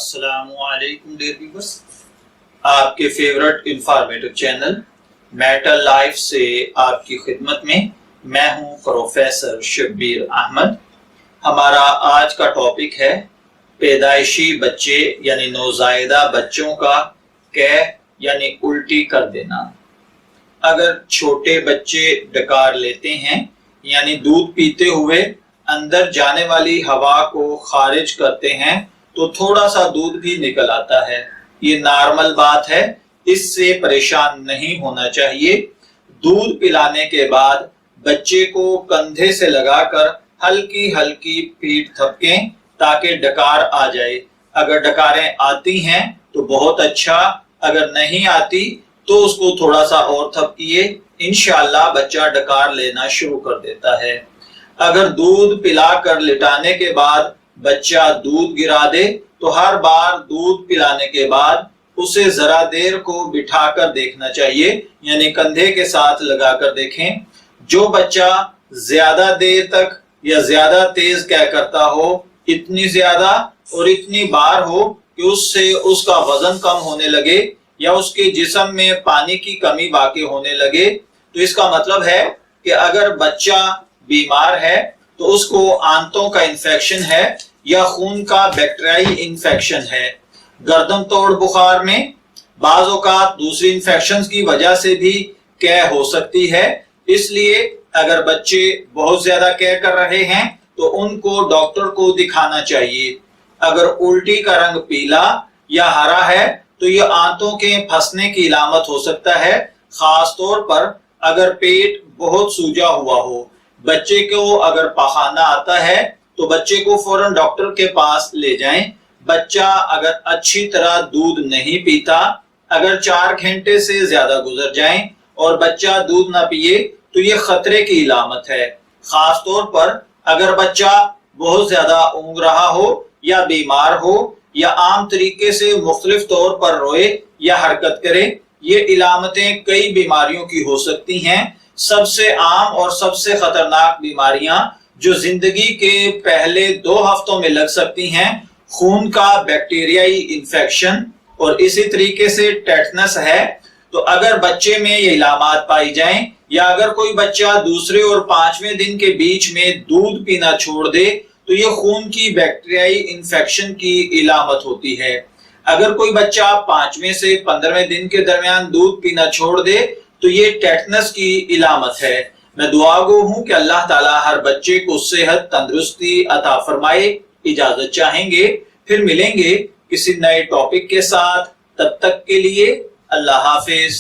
अस्सलामु अलैकुम dear viewers, आपके favourite informative channel matter life से आपकी खिदमत में मैं हूं प्रोफेसर शब्बीर अहमद। हमारा आज का टॉपिक है पैदाइशी बच्चे यानी नौज़ायदा बच्चों का कैह यानी उल्टी कर देना। अगर छोटे बच्चे डकार लेते हैं यानी दूध पीते हुए अंदर जाने वाली हवा को खारिज करते हैं तो थोड़ा सा दूध भी निकल आता है। ये नॉर्मल बात है, इससे परेशान नहीं होना चाहिए। दूध पिलाने के बाद बच्चे को कंधे से लगाकर हल्की हल्की पीठ थपकें ताकि डकार आ जाए। अगर डकारें आती हैं तो बहुत अच्छा, अगर नहीं आती तो उसको थोड़ा सा और थपकिए, इंशाअल्लाह बच्चा डकार लेना शुरू कर देता है। अगर दूध पिलाकर लिटाने के बाद बच्चा दूध गिरा दे तो हर बार दूध पिलाने के बाद उसे जरा देर को बिठाकर देखना चाहिए, यानी कंधे के साथ लगाकर देखें। जो बच्चा ज्यादा देर तक या ज्यादा तेज क्या करता हो, इतनी ज्यादा और इतनी बार हो कि उससे उसका वजन कम होने लगे या उसके जिस्म में पानी की कमी वाक़ई होने लगे, तो इसका मतलब है कि अगर बच्चा बीमार है तो उसको आंतों का इन्फेक्शन है या खून का बैक्टीरियाई इन्फेक्शन है। गर्दन तोड़ बुखार में बाज़ औक़ात दूसरी इन्फेक्शंस की वजह से भी कैह हो सकती है। इसलिए अगर बच्चे बहुत ज्यादा कैह कर रहे हैं तो उनको डॉक्टर को दिखाना चाहिए। अगर उल्टी का रंग पीला या हरा है तो ये आंतों के फंसने की इलामत हो सकता है, खास तौर पर अगर पेट बहुत सूजा हुआ हो। बच्चे को अगर पखाना आता है तो बच्चे को फौरन डॉक्टर के पास ले जाएं। बच्चा अगर अच्छी तरह दूध नहीं पीता, अगर 4 घंटे से ज्यादा गुजर जाएं और बच्चा दूध ना पिए तो ये खतरे की इलामत है। खास तौर पर अगर बच्चा बहुत ज्यादा ऊँग रहा हो या बीमार हो या आम तरीके से मुख्तलिफ तौर पर रोए या हरकत करे, ये इलामतें कई बीमारियों की हो सकती हैं। सबसे आम और सबसे खतरनाक बीमारियां जो जिंदगी के पहले 2 हफ्तों में लग सकती हैं, खून का बैक्टीरियाई इन्फेक्शन और इसी तरीके से टेटनस है। तो अगर बच्चे में ये इलामात पाई जाएं या अगर कोई बच्चा दूसरे और 5वें दिन के बीच में दूध पीना छोड़ दे तो ये खून की बैक्टीरियाई इन्फेक्शन की इलामत होती है। अगर कोई बच्चा 5वें से 15वें दिन के दरमियान दूध पीना छोड़ दे तो ये टेटनस की इलामत है। मैं दुआगो हूं कि अल्लाह ताला हर बच्चे को सेहत तंदुरुस्ती अता फरमाए। इजाजत चाहेंगे, फिर मिलेंगे किसी नए टॉपिक के साथ। तब तक के लिए अल्लाह हाफिज।